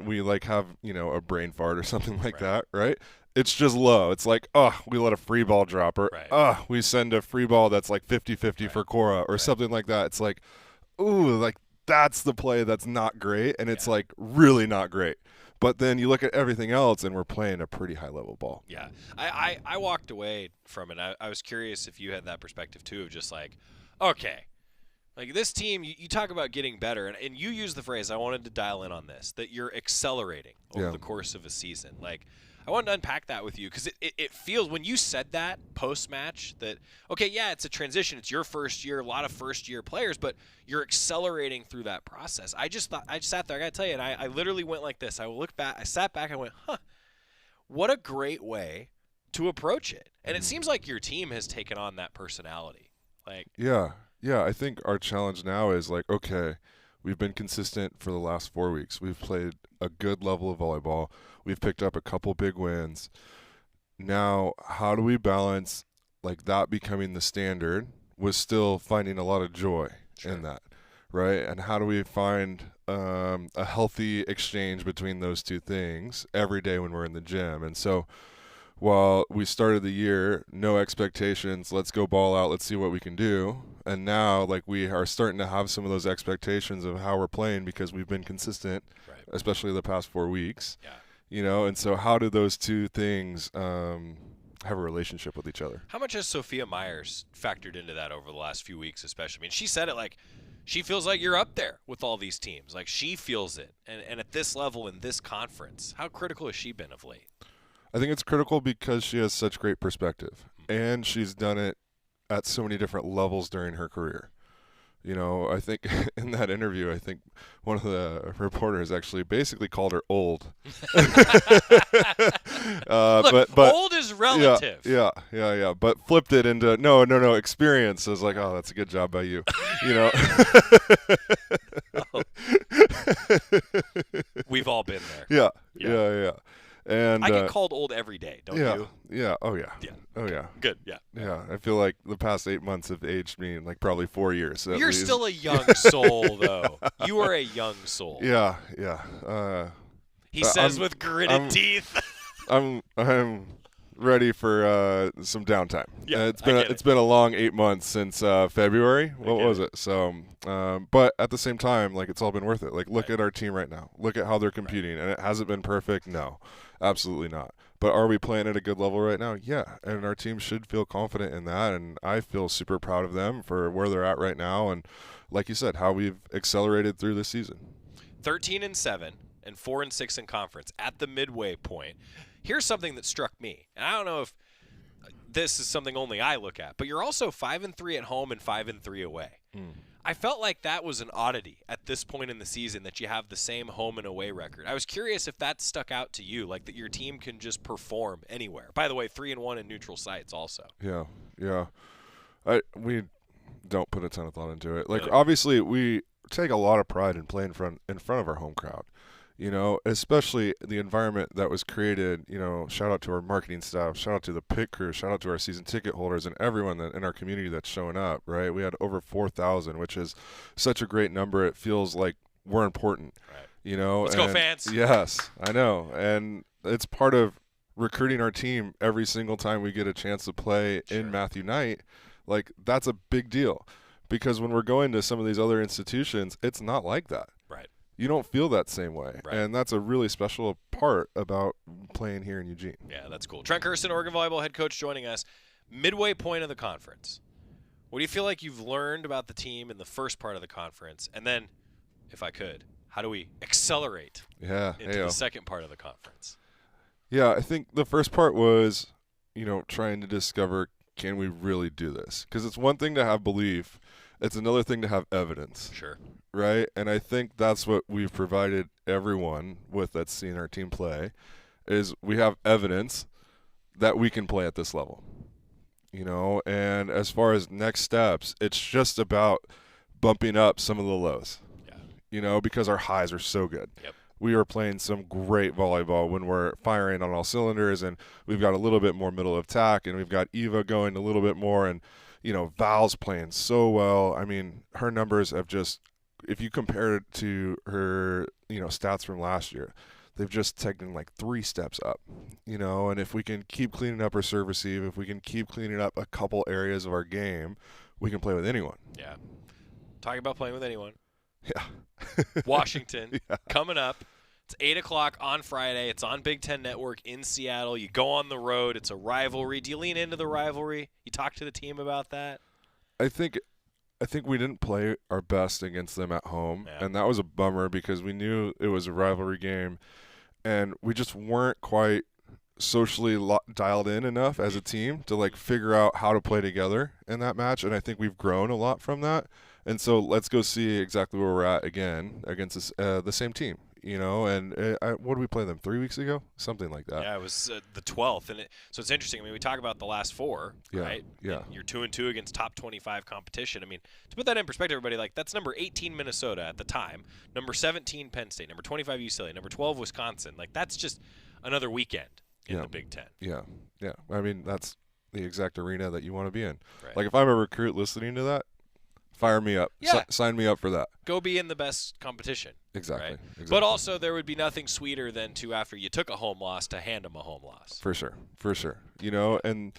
we have a brain fart or something like that, right? It's just low. It's like, we let a free ball drop, or we send a free ball that's 50-50 for Cora or something like that. It's like, ooh, that's the play that's not great, and it's really not great. But then you look at everything else, and we're playing a pretty high-level ball. Yeah. I walked away from it. I was curious if you had that perspective, too, of just okay, Like this team, you talk about getting better, and you use the phrase, I wanted to dial in on this, that you're accelerating over the course of a season. Like, I wanted to unpack that with you because it feels, when you said that post-match, that, okay, yeah, it's a transition. It's your first year, a lot of first-year players, but you're accelerating through that process. I just sat there, I got to tell you, and I literally went like this. I looked back, I sat back, I went, what a great way to approach it. And it seems like your team has taken on that personality. Like, Yeah, I think our challenge now is like, okay, we've been consistent for the last 4 weeks. We've played a good level of volleyball. We've picked up a couple big wins. Now, how do we balance like that becoming the standard with still finding a lot of joy in that, right? And how do we find a healthy exchange between those two things every day when we're in the gym? And so while we started the year, no expectations, let's go ball out, let's see what we can do. And now, like, we are starting to have some of those expectations of how we're playing because we've been consistent, especially the past 4 weeks. Yeah. You know, and so how do those two things have a relationship with each other? How much has Sophia Myers factored into that over the last few weeks, especially? I mean, she said it like, she feels like you're up there with all these teams. Like, she feels it. And at this level in this conference, how critical has she been of late? I think it's critical because she has such great perspective, and she's done it at so many different levels during her career. You know, I think in that interview, I think one of the reporters actually basically called her old. Look, but old is relative. Yeah. But flipped it into no experience. I was like, oh, that's a good job by you. You know. We've all been there. Yeah. And I get called old every day, don't you? Yeah. Oh yeah. Oh okay. yeah. Good. Yeah. Yeah. I feel like the past 8 months have aged me in like probably 4 years. You're still a young soul, though. You are a young soul. Yeah. He says with gritted teeth. I'm ready for some downtime. Yeah. It's been a long 8 months since February. What was it? So, but at the same time, like, it's all been worth it. Like, look at our team right now. Look at how they're competing, and it hasn't been perfect. No, absolutely not. But are we playing at a good level right now? Yeah, and our team should feel confident in that, and I feel super proud of them for where they're at right now, and like you said, how we've accelerated through this season. 13-7 and 4-6 in conference at the midway point. Here's something that struck me, and I don't know if this is something only I look at, but you're also 5-3 at home and 5-3 away. I felt like that was an oddity at this point in the season, that you have the same home and away record. I was curious if that stuck out to you, like that your team can just perform anywhere. By the way, 3-1 in neutral sites also. Yeah. We don't put a ton of thought into it. Like, obviously, we take a lot of pride in playing in front of our home crowd. You know, especially the environment that was created. You know, shout out to our marketing staff, shout out to the pit crew, shout out to our season ticket holders and everyone in our community that's showing up, right? We had over 4,000, which is such a great number. It feels like we're important, you know. Let's go, fans. Yes, I know. And it's part of recruiting our team every single time we get a chance to play in Matthew Knight. Like, that's a big deal, because when we're going to some of these other institutions, it's not like that. Right. You don't feel that same way. And that's a really special part about playing here in Eugene. Yeah, that's cool. Trent Kersten, Oregon Volleyball head coach, joining us. Midway point of the conference. What do you feel like you've learned about the team in the first part of the conference? And then, if I could, how do we accelerate into the second part of the conference? Yeah, I think the first part was, you know, trying to discover, can we really do this? Because it's one thing to have belief. It's another thing to have evidence. Sure. Right? And I think that's what we've provided everyone with that's seen our team play, is we have evidence that we can play at this level. You know, and as far as next steps, it's just about bumping up some of the lows. Yeah. You know, because our highs are so good. Yep. We are playing some great volleyball when we're firing on all cylinders, and we've got a little bit more middle of attack, and we've got Eva going a little bit more, and, you know, Val's playing so well. I mean, her numbers have just, if you compare it to her, you know, stats from last year, they've just taken like 3 steps up, you know, and if we can keep cleaning up our serve receive, if we can keep cleaning up a couple areas of our game, we can play with anyone. Yeah. Talking about playing with anyone. Yeah. Washington coming up. It's 8 o'clock on Friday. It's on Big Ten Network in Seattle. You go on the road. It's a rivalry. Do you lean into the rivalry? You talk to the team about that? I think I think we didn't play our best against them at home, and that was a bummer because we knew it was a rivalry game, and we just weren't quite socially dialed in enough as a team to like figure out how to play together in that match, and I think we've grown a lot from that. And so let's go see exactly where we're at again against this, the same team, you know. And what did we play them 3 weeks ago? Something like that. Yeah, it was the 12th, and so it's interesting. I mean, we talk about the last four, right? Yeah. And you're 2-2 against top 25 competition. I mean, to put that in perspective, everybody, like that's number 18 Minnesota at the time, number 17 Penn State, number 25 UCLA, number 12 Wisconsin. Like that's just another weekend in the Big Ten. Yeah. I mean, that's the exact arena that you want to be in. Right. Like if I'm a recruit listening to that, fire me up. Yeah. Sign me up for that. Go be in the best competition. Exactly. Right? Exactly. But also, there would be nothing sweeter than to, after you took a home loss, to hand them a home loss. For sure. You know, and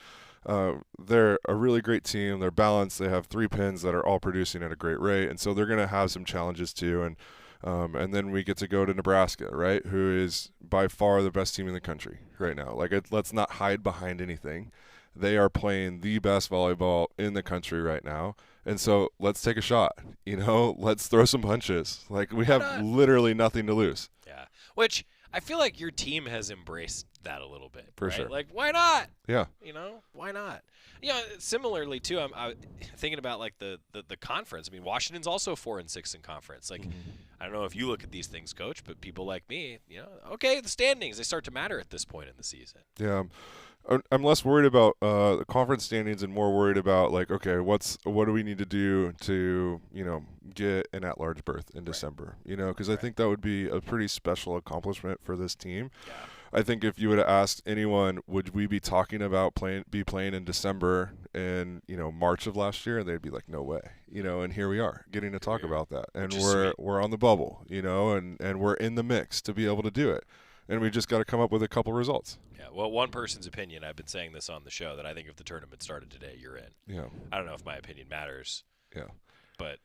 they're a really great team. They're balanced. They have 3 pins that are all producing at a great rate, and so they're going to have some challenges too. And then we get to go to Nebraska, right, who is by far the best team in the country right now. Like, let's not hide behind anything. They are playing the best volleyball in the country right now. And so let's take a shot, you know, let's throw some punches. Like we have literally nothing to lose. Yeah. Which I feel like your team has embraced that a little bit. For right? sure. Like, why not? Yeah. You know, why not? Yeah. Similarly too, I'm thinking about like the conference. I mean, Washington's also 4-6 in conference. Like, I don't know if you look at these things, Coach, but people like me, you know, okay, the standings, they start to matter at this point in the season. Yeah. I'm less worried about the conference standings and more worried about like, okay, what do we need to do to, you know, get an at-large berth in December, you know, because I think that would be a pretty special accomplishment for this team. Yeah. I think if you would have asked anyone, would we be talking about playing in December in, you know, March of last year, and they'd be like, no way, you know, and here we are getting to talk about that, and we're on the bubble, you know, and we're in the mix to be able to do it. And we just got to come up with a couple results. Yeah, well, one person's opinion, I've been saying this on the show, that I think if the tournament started today, you're in. Yeah. I don't know if my opinion matters. Yeah. But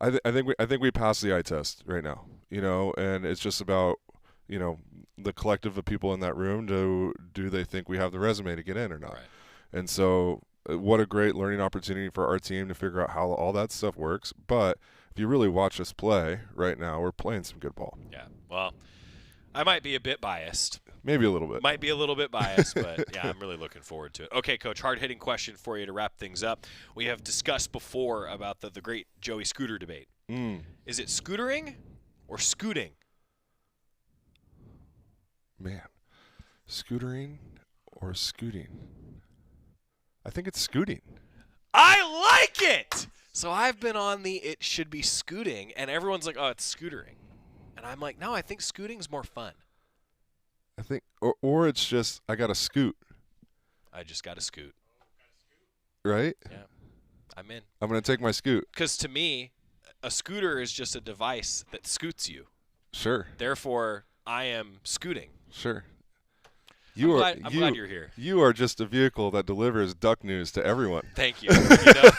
I think we passed the eye test right now, you know, and it's just about, you know, the collective of people in that room. Do they think we have the resume to get in or not? Right. And so what a great learning opportunity for our team to figure out how all that stuff works. But if you really watch us play right now, we're playing some good ball. Yeah, well, I might be a bit biased. Maybe a little bit. Might be a little bit biased, but yeah, I'm really looking forward to it. Okay, Coach, hard-hitting question for you to wrap things up. We have discussed before about the great Joey Scooter debate. Is it scootering or scooting? Man, scootering or scooting? I think it's scooting. I like it! So I've been on the it should be scooting, and everyone's like, oh, it's scootering. And I'm like, no, I think scooting's more fun. I think, or it's just, I got to scoot. I just got to scoot. Right? Yeah, I'm in. I'm going to take my scoot. Because to me, a scooter is just a device that scoots you. Sure. Therefore, I am scooting. Sure. I'm glad you're here. You are just a vehicle that delivers duck news to everyone. Thank you. You know,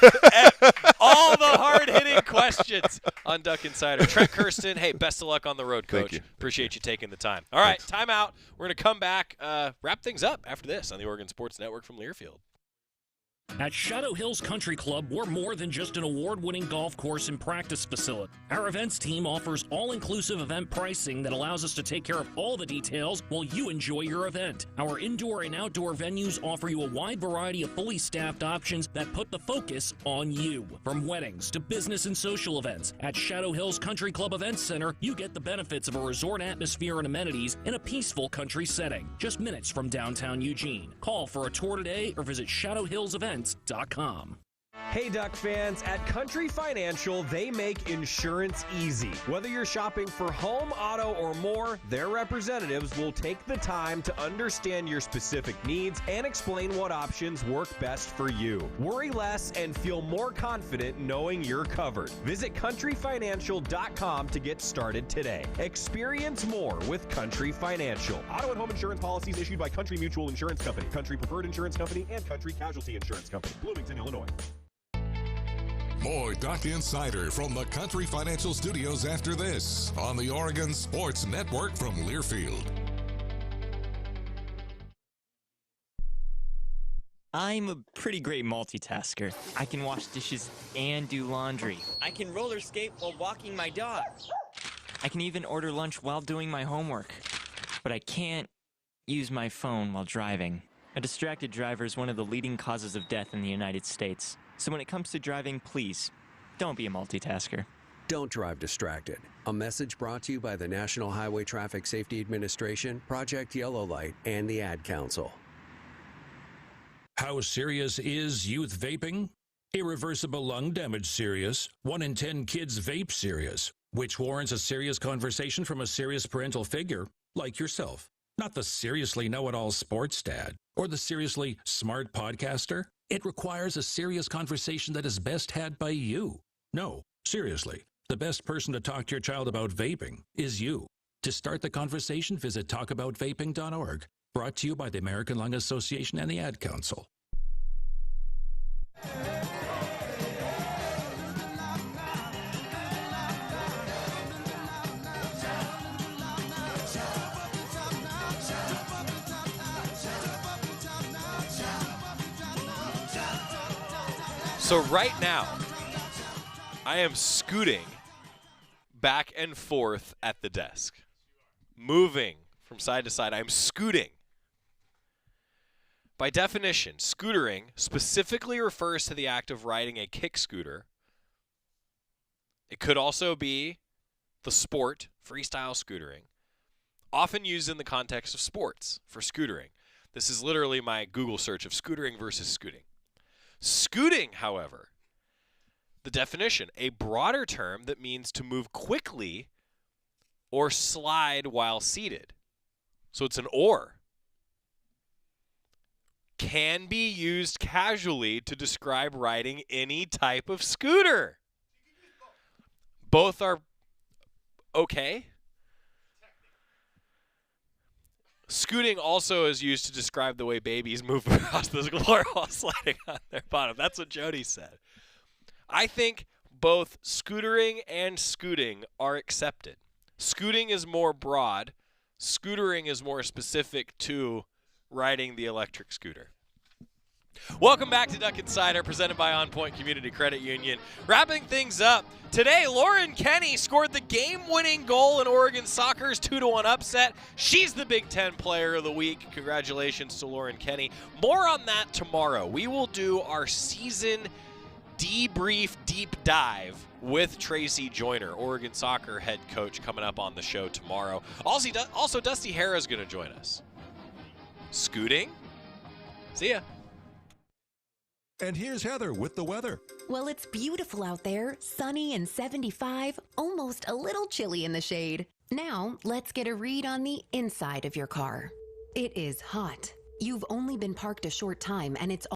all the hard-hitting questions on Duck Insider. Trent, Kersten, hey, best of luck on the road, Coach. Thank you. Appreciate you taking the time. All right, time out. We're going to come back, wrap things up after this on the Oregon Sports Network from Learfield. At Shadow Hills Country Club, we're more than just an award-winning golf course and practice facility. Our events team offers all-inclusive event pricing that allows us to take care of all the details while you enjoy your event. Our indoor and outdoor venues offer you a wide variety of fully staffed options that put the focus on you. From weddings to business and social events, at Shadow Hills Country Club Events Center, you get the benefits of a resort atmosphere and amenities in a peaceful country setting, just minutes from downtown Eugene. Call for a tour today or visit shadowhillsevents.com. Hey Duck fans, at Country Financial, they make insurance easy. Whether you're shopping for home, auto, or more, their representatives will take the time to understand your specific needs and explain what options work best for you. Worry less and feel more confident knowing you're covered. Visit countryfinancial.com to get started today. Experience more with Country Financial. Auto and home insurance policies issued by Country Mutual Insurance Company, Country Preferred Insurance Company, and Country Casualty Insurance Company, Bloomington, Illinois. More Duck Insider from the Country Financial Studios after this on the Oregon Sports Network from Learfield. I'm a pretty great multitasker. I can wash dishes and do laundry. I can roller skate while walking my dog. I can even order lunch while doing my homework. But I can't use my phone while driving. A distracted driver is one of the leading causes of death in the United States. So when it comes to driving, please, don't be a multitasker. Don't drive distracted. A message brought to you by the National Highway Traffic Safety Administration, Project Yellow Light, and the Ad Council. How serious is youth vaping? Irreversible lung damage serious. 1 in 10 kids vape serious, which warrants a serious conversation from a serious parental figure like yourself. Not the seriously know-it-all sports dad or the seriously smart podcaster. It requires a serious conversation that is best had by you. No, seriously, the best person to talk to your child about vaping is you. To start the conversation, visit talkaboutvaping.org. Brought to you by the American Lung Association and the Ad Council. So right now, I am scooting back and forth at the desk. Moving from side to side. I'm scooting. By definition, scootering specifically refers to the act of riding a kick scooter. It could also be the sport, freestyle scootering, often used in the context of sports for scootering. This is literally my Google search of scootering versus scooting. Scooting, however, the definition, a broader term that means to move quickly or slide while seated. So it's an or. Can be used casually to describe riding any type of scooter. Both are okay. Scooting also is used to describe the way babies move across the floor while sliding on their bottom. That's what Jody said. I think both scootering and scooting are accepted. Scooting is more broad. Scootering is more specific to riding the electric scooter. Welcome back to Duck Insider, presented by OnPoint Community Credit Union. Wrapping things up, today Lauren Kenny scored the game-winning goal in Oregon Soccer's 2-1 upset. She's the Big Ten Player of the Week. Congratulations to Lauren Kenny. More on that tomorrow. We will do our season debrief deep dive with Tracy Joyner, Oregon Soccer head coach, coming up on the show tomorrow. Also, Dusty Hara is going to join us. Scooting? See ya. And here's Heather with the weather. Well, it's beautiful out there, sunny and 75, almost a little chilly in the shade. Now, let's get a read on the inside of your car. It is hot. You've only been parked a short time, and it's